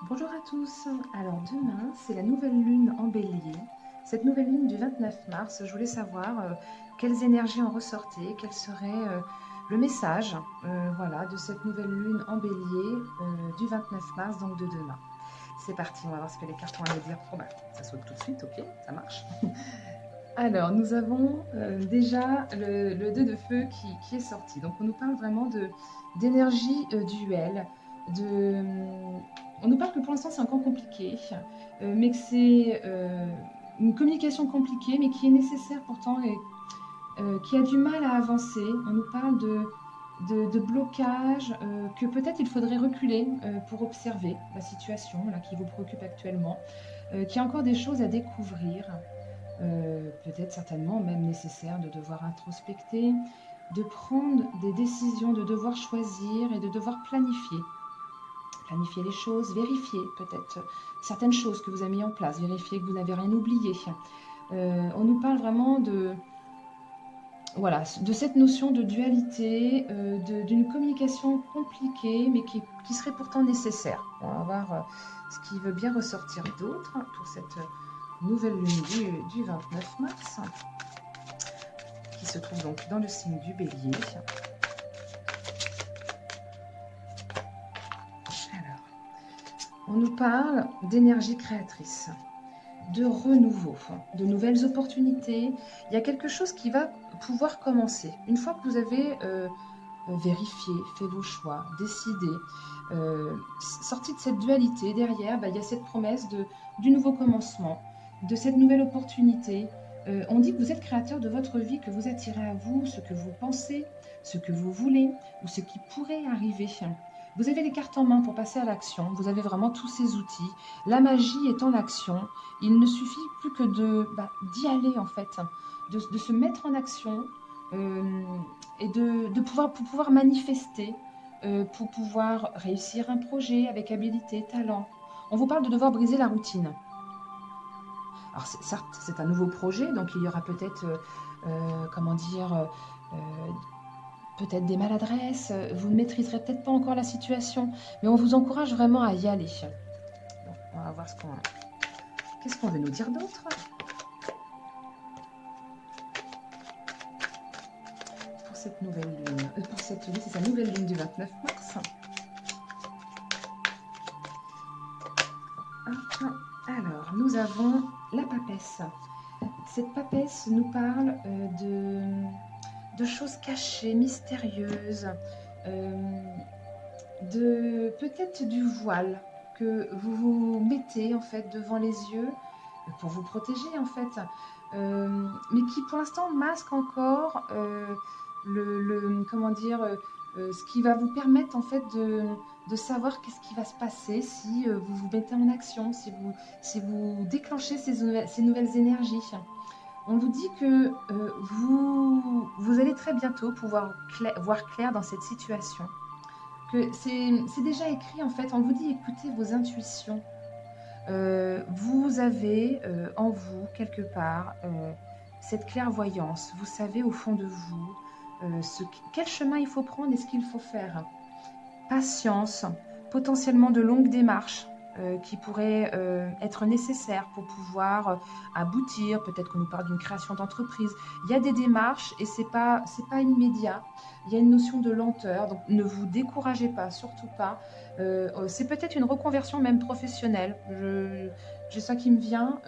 Bonjour à tous. Alors demain, c'est la nouvelle lune en bélier. Cette nouvelle lune du 29 mars, je voulais savoir quelles énergies en ressortaient, quel serait le message voilà, de cette nouvelle lune en bélier du 29 mars, donc de demain. C'est parti, on va voir ce que les cartes ont à nous dire. Oh bah, ça saute tout de suite, ok, ça marche. Alors, nous avons déjà le 2 de feu qui est sorti. Donc, on nous parle vraiment d'énergie duel. On nous parle que pour l'instant, c'est encore compliqué, mais que c'est une communication compliquée, mais qui est nécessaire pourtant et qui a du mal à avancer. On nous parle de blocage, que peut-être il faudrait reculer pour observer la situation là, qui vous préoccupe actuellement, qu'il y a encore des choses à découvrir. Peut-être certainement même nécessaire de devoir introspecter, de prendre des décisions, de devoir choisir et de devoir planifier. Planifier les choses, vérifier peut-être certaines choses que vous avez mises en place, vérifier que vous n'avez rien oublié. On nous parle vraiment voilà, de cette notion de dualité, d'une communication compliquée, mais qui serait pourtant nécessaire. On va voir ce qui veut bien ressortir d'autre pour cette nouvelle lune du 29 mars, qui se trouve donc dans le signe du bélier. Alors, on nous parle d'énergie créatrice, de renouveau, de nouvelles opportunités. Il y a quelque chose qui va pouvoir commencer. Une fois que vous avez vérifié, fait vos choix, décidé, sorti de cette dualité, derrière, il y a cette promesse du nouveau commencement, de cette nouvelle opportunité. On dit que vous êtes créateur de votre vie, que vous attirez à vous ce que vous pensez, ce que vous voulez ou ce qui pourrait arriver. Vous avez les cartes en main pour passer à l'action, vous avez vraiment tous ces outils. La magie est en action, il ne suffit plus que d'y aller en fait, de se mettre en action et pour pouvoir manifester, pour pouvoir réussir un projet avec habilité, talent. On vous parle de devoir briser la routine. Alors certes, c'est un nouveau projet, donc il y aura peut-être, comment dire, peut-être des maladresses, vous ne maîtriserez peut-être pas encore la situation, mais on vous encourage vraiment à y aller. Bon, on va voir qu'est-ce qu'on veut nous dire d'autre pour cette nouvelle lune. Pour cette lune, c'est sa nouvelle lune du 29 mars. Hop. Alors, nous avons la papesse. Cette papesse nous parle de choses cachées, mystérieuses, de peut-être du voile que vous vous mettez en fait devant les yeux pour vous protéger en fait, mais qui pour l'instant masque encore comment dire, ce qui va vous permettre en fait de savoir qu'est-ce qui va se passer si vous vous mettez en action, si vous déclenchez ces nouvelles énergies. On vous dit que vous allez très bientôt pouvoir voir clair dans cette situation. Que c'est déjà écrit en fait, on vous dit écoutez vos intuitions. Vous avez en vous, quelque part, cette clairvoyance. Vous savez au fond de vous quel chemin il faut prendre et ce qu'il faut faire. Patience, potentiellement de longues démarches qui pourraient être nécessaires pour pouvoir aboutir. Peut-être qu'on nous parle d'une création d'entreprise. Il y a des démarches et c'est pas immédiat. Il y a une notion de lenteur, donc ne vous découragez pas, surtout pas. C'est peut-être une reconversion même professionnelle. J'ai ça qui me vient,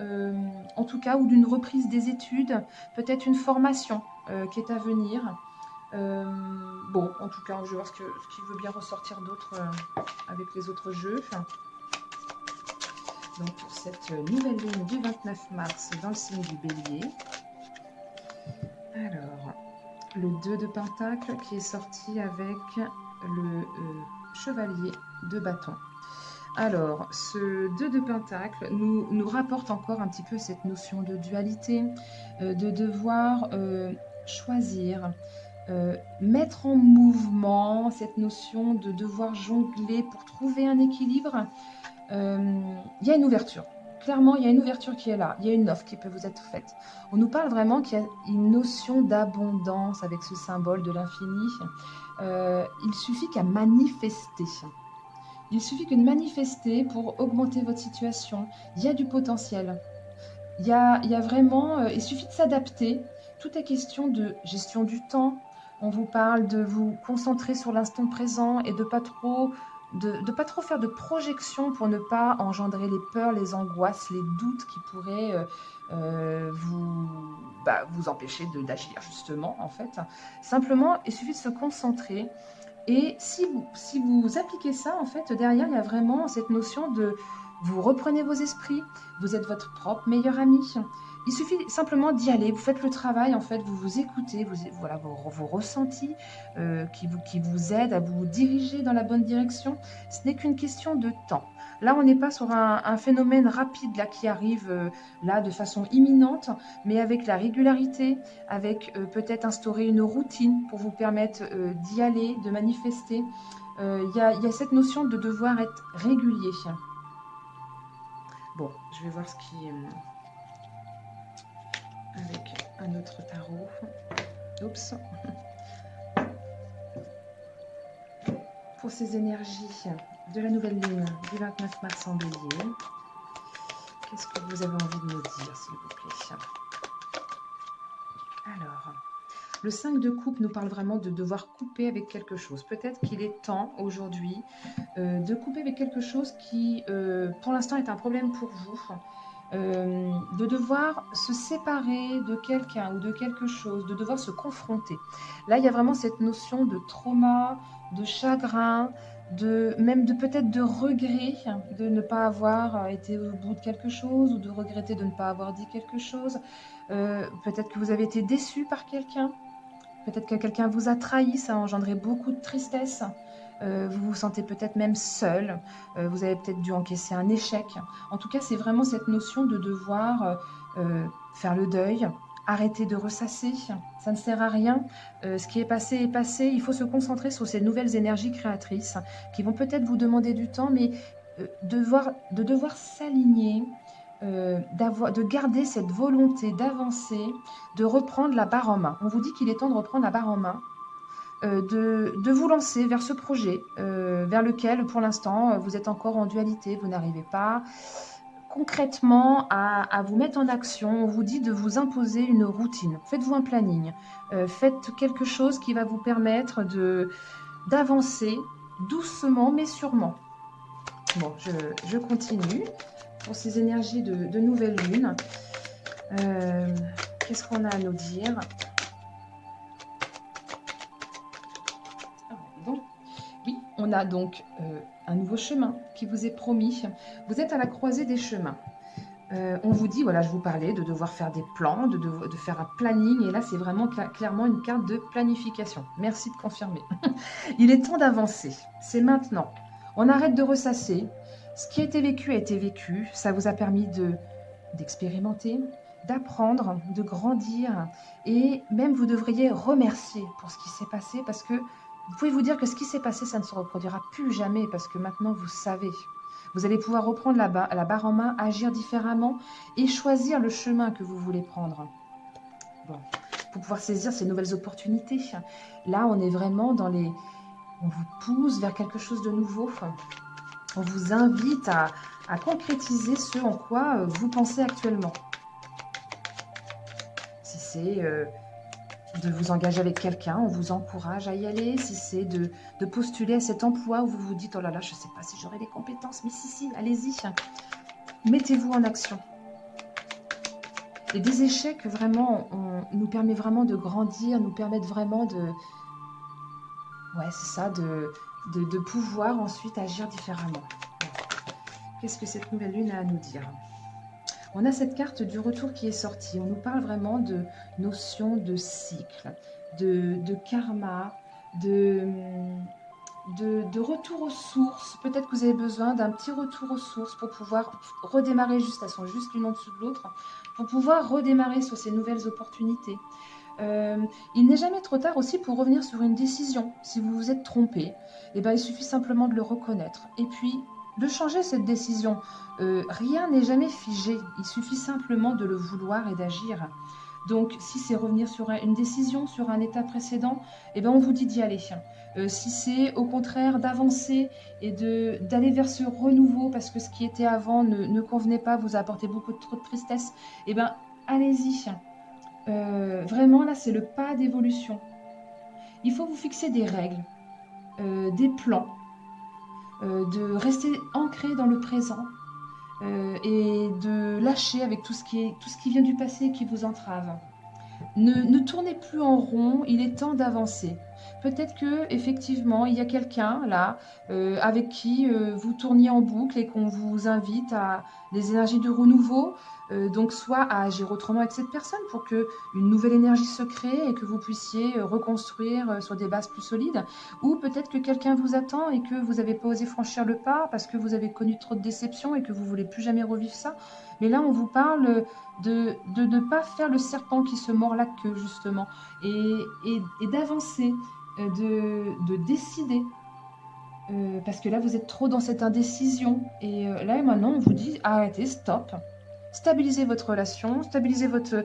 en tout cas, ou d'une reprise des études, peut-être une formation qui est à venir. Bon, en tout cas, je vais voir ce qu'il veut bien ressortir d'autre avec les autres jeux. Donc, pour cette nouvelle lune du 29 mars dans le signe du bélier. Alors, le 2 de Pentacle qui est sorti avec le chevalier de bâton. Alors, ce 2 de Pentacle nous rapporte encore un petit peu cette notion de dualité, de devoir choisir, mettre en mouvement cette notion de devoir jongler pour trouver un équilibre. Il y a une ouverture. Clairement, il y a une ouverture qui est là. Il y a une offre qui peut vous être faite. On nous parle vraiment qu'il y a une notion d'abondance avec ce symbole de l'infini. Il suffit qu'à manifester. Il suffit que de manifester pour augmenter votre situation. Il y a du potentiel. Il y a vraiment, il suffit de s'adapter. Tout est question de gestion du temps. On vous parle de vous concentrer sur l'instant présent et de pas trop faire de projections pour ne pas engendrer les peurs, les angoisses, les doutes qui pourraient vous empêcher d'agir justement en fait. Simplement, il suffit de se concentrer et si vous appliquez ça, en fait, derrière, il y a vraiment cette notion de vous reprenez vos esprits, vous êtes votre propre meilleur ami. Il suffit simplement d'y aller, vous faites le travail, en fait, vous vous écoutez, voilà, vos ressentis qui vous aident à vous diriger dans la bonne direction. Ce n'est qu'une question de temps. Là, on n'est pas sur un phénomène rapide là, qui arrive là de façon imminente, mais avec la régularité, avec peut-être instaurer une routine pour vous permettre d'y aller, de manifester. Il y a cette notion de devoir être régulier. Bon, je vais voir ce qui est avec un autre tarot. Oups. Pour ces énergies de la nouvelle lune du 29 mars en bélier, qu'est-ce que vous avez envie de me dire, s'il vous plaît? Alors, le 5 de coupe nous parle vraiment de devoir couper avec quelque chose. Peut-être qu'il est temps aujourd'hui de couper avec quelque chose qui, pour l'instant, est un problème pour vous. De devoir se séparer de quelqu'un ou de quelque chose, de devoir se confronter. Là, il y a vraiment cette notion de trauma, de chagrin, même peut-être de regret de ne pas avoir été au bout de quelque chose ou de regretter de ne pas avoir dit quelque chose. Peut-être que vous avez été déçu par quelqu'un. Peut-être que quelqu'un vous a trahi, ça a engendré beaucoup de tristesse. Vous vous sentez peut-être même seul. Vous avez peut-être dû encaisser un échec. En tout cas, c'est vraiment cette notion de devoir faire le deuil, arrêter de ressasser. Ça ne sert à rien. Ce qui est passé est passé. Il faut se concentrer sur ces nouvelles énergies créatrices qui vont peut-être vous demander du temps, mais de devoir s'aligner, de garder cette volonté d'avancer, de reprendre la barre en main. On vous dit qu'il est temps de reprendre la barre en main, de vous lancer vers ce projet, vers lequel pour l'instant vous êtes encore en dualité, vous n'arrivez pas concrètement à vous mettre en action. On vous dit de vous imposer une routine. Faites-vous un planning, faites quelque chose qui va vous permettre d'avancer doucement mais sûrement. Bon, je continue pour ces énergies de nouvelle lune. Qu'est-ce qu'on a à nous dire? Bon. Oui, on a donc un nouveau chemin qui vous est promis. Vous êtes à la croisée des chemins. On vous dit, voilà, je vous parlais de devoir faire des plans, de faire un planning, et là c'est vraiment clairement une carte de planification. Merci de confirmer. Il est temps d'avancer, c'est maintenant. On arrête de ressasser. Ce qui a été vécu, ça vous a permis d'expérimenter, d'apprendre, de grandir, et même vous devriez remercier pour ce qui s'est passé, parce que vous pouvez vous dire que ce qui s'est passé, ça ne se reproduira plus jamais, parce que maintenant vous savez. Vous allez pouvoir reprendre la barre en main, agir différemment et choisir le chemin que vous voulez prendre. Bon, pour pouvoir saisir ces nouvelles opportunités. Là, on est vraiment dans les... On vous pousse vers quelque chose de nouveau. On vous invite à concrétiser ce en quoi vous pensez actuellement. Si c'est de vous engager avec quelqu'un, on vous encourage à y aller. Si c'est de postuler à cet emploi où vous vous dites « Oh là là, je ne sais pas si j'aurai les compétences », mais si, allez-y. Mettez-vous en action. Et des échecs, vraiment, nous permet vraiment de grandir, nous permettent vraiment de... Ouais, c'est ça, de pouvoir ensuite agir différemment. Qu'est-ce que cette nouvelle lune a à nous dire? On a cette carte du retour qui est sortie. On nous parle vraiment de notion de cycle, de karma, de retour aux sources. Peut-être que vous avez besoin d'un petit retour aux sources pour pouvoir redémarrer elles sont juste l'une en dessous de l'autre, pour pouvoir redémarrer sur ces nouvelles opportunités. Il n'est jamais trop tard aussi pour revenir sur une décision. Si vous vous êtes trompé, il suffit simplement de le reconnaître. Et puis, de changer cette décision. Rien n'est jamais figé. Il suffit simplement de le vouloir et d'agir. Donc, si c'est revenir sur une décision, sur un état précédent, eh ben, on vous dit d'y aller. Si c'est au contraire d'avancer et d'aller vers ce renouveau parce que ce qui était avant ne convenait pas, vous a apporté beaucoup trop de tristesse, eh ben, allez-y. Vraiment, là, c'est le pas d'évolution. Il faut vous fixer des règles, des plans, de rester ancré dans le présent et de lâcher avec tout ce qui vient du passé et qui vous entrave. Ne tournez plus en rond, il est temps d'avancer. Peut-être que effectivement il y a quelqu'un là avec qui vous tourniez en boucle et qu'on vous invite à les énergies de renouveau, donc soit à agir autrement avec cette personne pour que une nouvelle énergie se crée et que vous puissiez reconstruire sur des bases plus solides, ou peut-être que quelqu'un vous attend et que vous n'avez pas osé franchir le pas parce que vous avez connu trop de déceptions et que vous voulez plus jamais revivre ça. Mais là on vous parle de ne pas faire le serpent qui se mord la queue, justement, et d'avancer, de décider. Parce que là, vous êtes trop dans cette indécision. Et là, et maintenant, on vous dit, arrêtez, stop. Stabilisez votre relation, stabilisez votre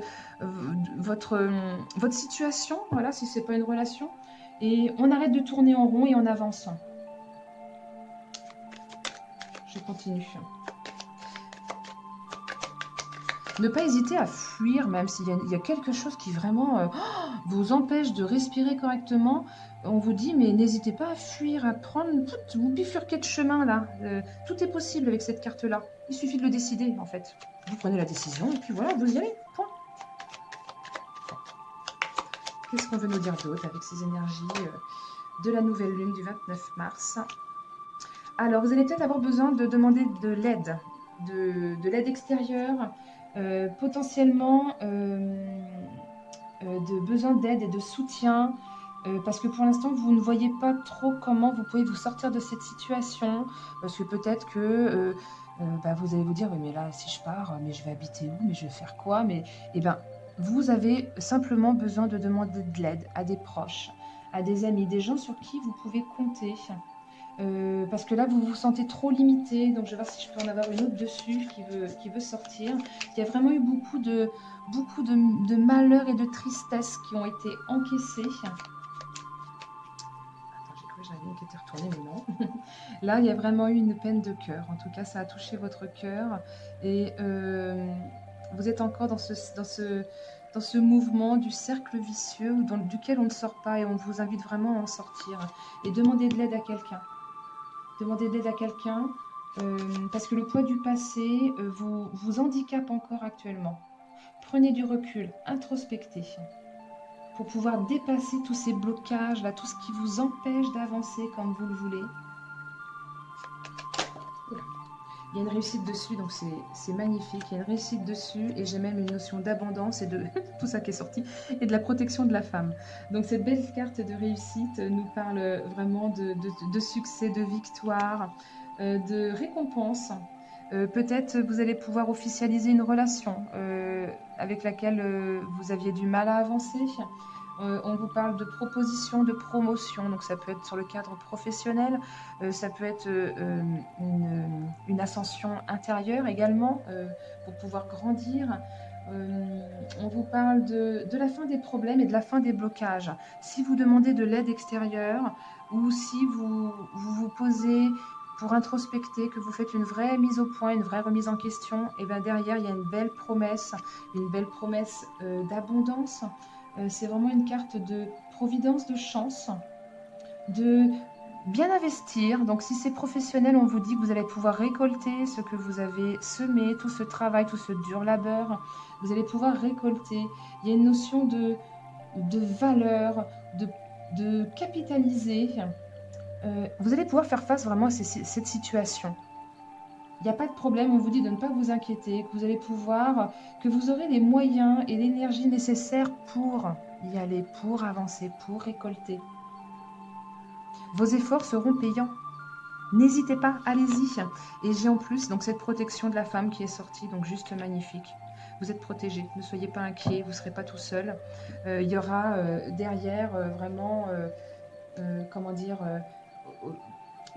situation, voilà, si ce n'est pas une relation. Et on arrête de tourner en rond et on avance. Je continue. Ne pas hésiter à fuir, même s'il y a quelque chose qui vraiment vous empêche de respirer correctement. On vous dit, mais n'hésitez pas à fuir, à prendre, vous bifurquez de chemin là. Tout est possible avec cette carte-là. Il suffit de le décider en fait. Vous prenez la décision et puis voilà, vous y allez. Point. Qu'est-ce qu'on veut nous dire d'autre avec ces énergies de la nouvelle lune du 29 mars? Alors, vous allez peut-être avoir besoin de demander de l'aide, de l'aide extérieure, potentiellement de besoin d'aide et de soutien, parce que pour l'instant, vous ne voyez pas trop comment vous pouvez vous sortir de cette situation, parce que peut-être que vous allez vous dire, oui, mais là, si je pars, mais je vais habiter où, mais je vais faire quoi, mais eh ben, vous avez simplement besoin de demander de l'aide à des proches, à des amis, des gens sur qui vous pouvez compter. Parce que là, vous vous sentez trop limité. Donc, je vais voir si je peux en avoir une autre dessus qui veut sortir. Il y a vraiment eu beaucoup de malheurs et de tristesse qui ont été encaissés. Attends, j'ai cru que j'avais une qui était retournée, mais non. Là, il y a vraiment eu une peine de cœur. En tout cas, ça a touché votre cœur. Et vous êtes encore dans ce mouvement du cercle vicieux duquel on ne sort pas et on vous invite vraiment à en sortir. Et demandez de l'aide à quelqu'un. Demandez de l'aide à quelqu'un parce que le poids du passé vous handicape encore actuellement. Prenez du recul, introspectez pour pouvoir dépasser tous ces blocages, là, tout ce qui vous empêche d'avancer comme vous le voulez. Oula. Il y a une réussite dessus, donc c'est magnifique. Il y a une réussite dessus et j'ai même une notion d'abondance et de tout ça qui est sorti et de la protection de la femme. Donc cette belle carte de réussite nous parle vraiment de succès, de victoire, de récompense. Peut-être vous allez pouvoir officialiser une relation avec laquelle vous aviez du mal à avancer. On vous parle de proposition, de promotion, donc ça peut être sur le cadre professionnel, ça peut être une ascension intérieure également pour pouvoir grandir. On vous parle de la fin des problèmes et de la fin des blocages. Si vous demandez de l'aide extérieure ou si vous posez pour introspecter, que vous faites une vraie mise au point, une vraie remise en question, et bien derrière, il y a une belle promesse d'abondance. C'est vraiment une carte de providence, de chance, de bien investir. Donc si c'est professionnel, on vous dit que vous allez pouvoir récolter ce que vous avez semé, tout ce travail, tout ce dur labeur. Vous allez pouvoir récolter. Il y a une notion de valeur, de capitaliser. Vous allez pouvoir faire face vraiment à cette situation. Il n'y a pas de problème, on vous dit de ne pas vous inquiéter, que vous allez pouvoir, que vous aurez les moyens et l'énergie nécessaires pour y aller, pour avancer, pour récolter. Vos efforts seront payants. N'hésitez pas, allez-y. Et j'ai en plus donc cette protection de la femme qui est sortie, donc juste magnifique. Vous êtes protégé, ne soyez pas inquiets, vous ne serez pas tout seul. Il y aura derrière vraiment, comment dire,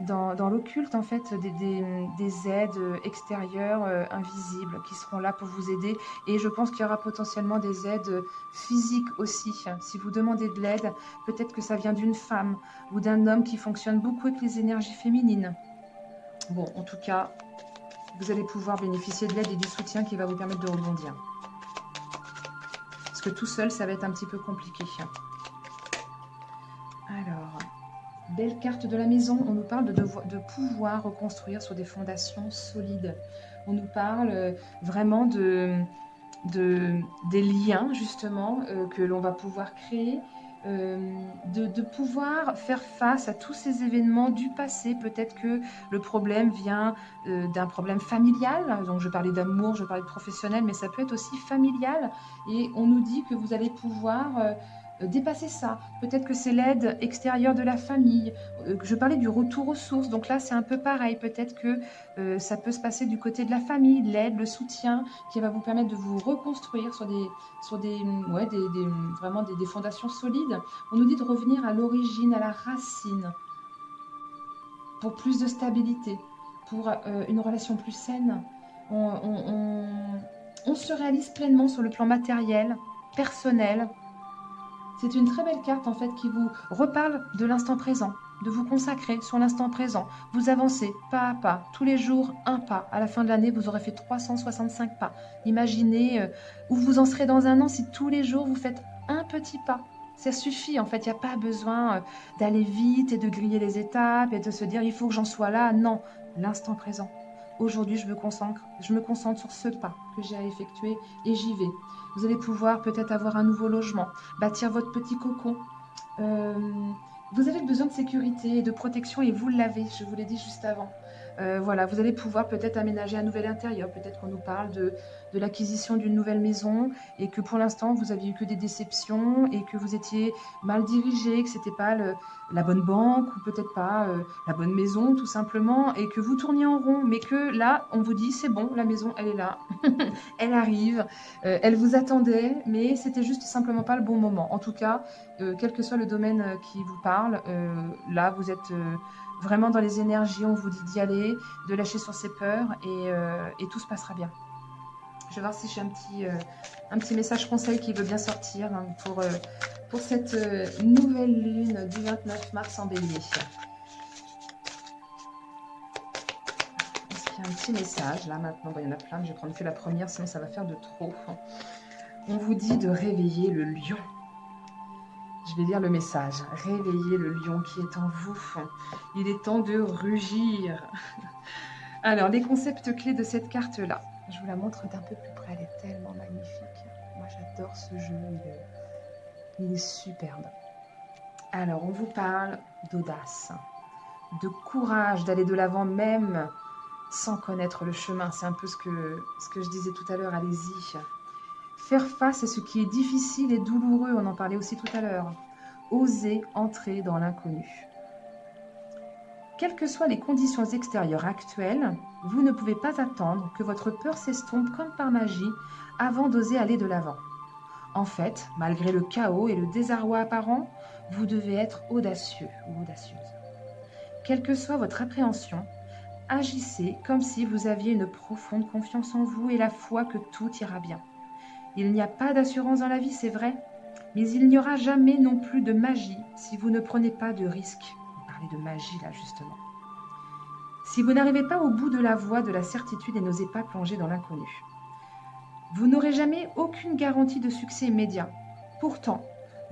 dans l'occulte, en fait, des aides extérieures, invisibles, qui seront là pour vous aider. Et je pense qu'il y aura potentiellement des aides physiques aussi. Si vous demandez de l'aide, peut-être que ça vient d'une femme ou d'un homme qui fonctionne beaucoup avec les énergies féminines. Bon, en tout cas, vous allez pouvoir bénéficier de l'aide et du soutien qui va vous permettre de rebondir. Parce que tout seul, ça va être un petit peu compliqué. Alors, belle carte de la maison. On nous parle de pouvoir reconstruire sur des fondations solides. On nous parle vraiment des liens, justement, que l'on va pouvoir créer. De pouvoir faire face à tous ces événements du passé. Peut-être que le problème vient d'un problème familial. Donc, je parlais d'amour, je parlais de professionnel, mais ça peut être aussi familial. Et on nous dit que vous allez pouvoir dépasser ça. Peut-être que c'est l'aide extérieure de la famille. Je parlais du retour aux sources. Donc là, c'est un peu pareil. Peut-être que ça peut se passer du côté de la famille, l'aide, le soutien qui va vous permettre de vous reconstruire vraiment des fondations solides. On nous dit de revenir à l'origine, à la racine, pour plus de stabilité, pour une relation plus saine. On se réalise pleinement sur le plan matériel, personnel. C'est une très belle carte en fait qui vous reparle de l'instant présent, de vous consacrer sur l'instant présent. Vous avancez pas à pas, tous les jours un pas. À la fin de l'année, vous aurez fait 365 pas. Imaginez où vous en serez dans un an si tous les jours vous faites un petit pas. Ça suffit en fait, il n'y a pas besoin d'aller vite et de griller les étapes et de se dire il faut que j'en sois là. Non, l'instant présent. Aujourd'hui, je me concentre sur ce pas que j'ai à effectuer et j'y vais. Vous allez pouvoir peut-être avoir un nouveau logement, bâtir votre petit cocon. Euh, vous avez besoin de sécurité et de protection et vous l'avez, je vous l'ai dit juste avant. Voilà, vous allez pouvoir peut-être aménager un nouvel intérieur. Peut-être qu'on nous parle de l'acquisition d'une nouvelle maison et que pour l'instant vous aviez eu que des déceptions et que vous étiez mal dirigé, que c'était pas la bonne banque ou peut-être pas la bonne maison tout simplement et que vous tourniez en rond. Mais que là, on vous dit c'est bon, la maison elle est là, elle arrive, elle vous attendait, mais c'était juste simplement pas le bon moment. En tout cas, quel que soit le domaine qui vous parle, là vous êtes vraiment dans les énergies, on vous dit d'y aller, de lâcher sur ses peurs et tout se passera bien. Je vais voir si j'ai un petit message conseil qui veut bien sortir hein, pour cette nouvelle lune du 29 mars en bélier. Est-ce qu'il y a un petit message là maintenant? Bon, il y en a plein, mais je vais prendre que la première, sinon ça va faire de trop. On vous dit de réveiller le lion. Je vais lire le message. Réveillez le lion qui est en vous. Il est temps de rugir. Alors, les concepts clés de cette carte-là. Je vous la montre d'un peu plus près. Elle est tellement magnifique. Moi, j'adore ce jeu. Il est superbe. Alors, on vous parle d'audace, de courage, d'aller de l'avant même sans connaître le chemin. C'est un peu ce que je disais tout à l'heure. Allez-y. Faire face à ce qui est difficile et douloureux, on en parlait aussi tout à l'heure. Oser entrer dans l'inconnu. Quelles que soient les conditions extérieures actuelles, vous ne pouvez pas attendre que votre peur s'estompe comme par magie avant d'oser aller de l'avant. En fait, malgré le chaos et le désarroi apparent, vous devez être audacieux ou audacieuse. Quelle que soit votre appréhension, agissez comme si vous aviez une profonde confiance en vous et la foi que tout ira bien. Il n'y a pas d'assurance dans la vie, c'est vrai, mais il n'y aura jamais non plus de magie si vous ne prenez pas de risques. On parlait de magie là justement. Si vous n'arrivez pas au bout de la voie de la certitude et n'osez pas plonger dans l'inconnu, vous n'aurez jamais aucune garantie de succès immédiat. Pourtant,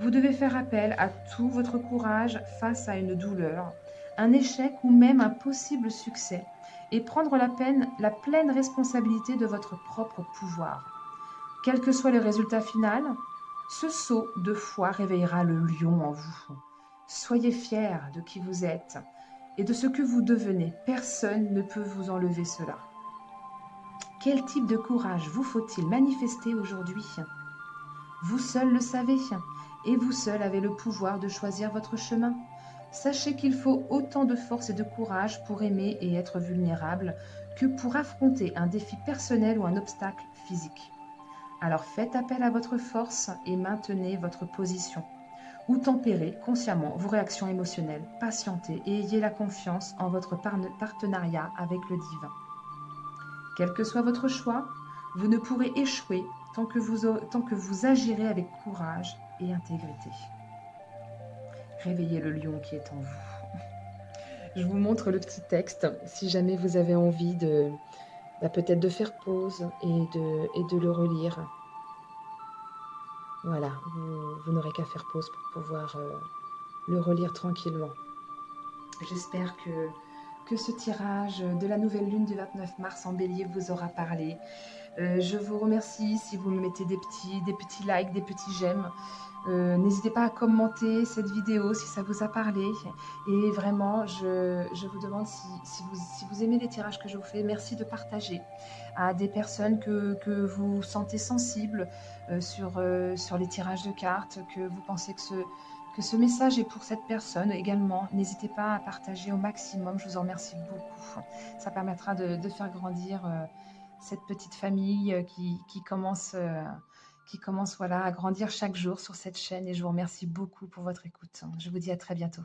vous devez faire appel à tout votre courage face à une douleur, un échec ou même un possible succès et prendre la pleine responsabilité de votre propre pouvoir. Quel que soit le résultat final, ce saut de foi réveillera le lion en vous. Soyez fiers de qui vous êtes et de ce que vous devenez. Personne ne peut vous enlever cela. Quel type de courage vous faut-il manifester aujourd'hui? Vous seul le savez et vous seul avez le pouvoir de choisir votre chemin. Sachez qu'il faut autant de force et de courage pour aimer et être vulnérable que pour affronter un défi personnel ou un obstacle physique. Alors faites appel à votre force et maintenez votre position. ou tempérez consciemment vos réactions émotionnelles, patientez et ayez la confiance en votre partenariat avec le divin. Quel que soit votre choix, vous ne pourrez échouer tant que vous agirez avec courage et intégrité. Réveillez le lion qui est en vous. Je vous montre le petit texte si jamais vous avez envie de peut-être de faire pause et de le relire. Voilà, vous n'aurez qu'à faire pause pour pouvoir le relire tranquillement. J'espère que ce tirage de la nouvelle lune du 29 mars en bélier vous aura parlé. Je vous remercie si vous me mettez des petits likes, des petits j'aime. N'hésitez pas à commenter cette vidéo si ça vous a parlé. Et vraiment, je vous demande si vous aimez les tirages que je vous fais, merci de partager à des personnes que vous sentez sensibles sur les tirages de cartes, que vous pensez que ce message est pour cette personne également. N'hésitez pas à partager au maximum, je vous en remercie beaucoup. Ça permettra de faire grandir cette petite famille qui commence voilà, à grandir chaque jour sur cette chaîne et je vous remercie beaucoup pour votre écoute. Je vous dis à très bientôt.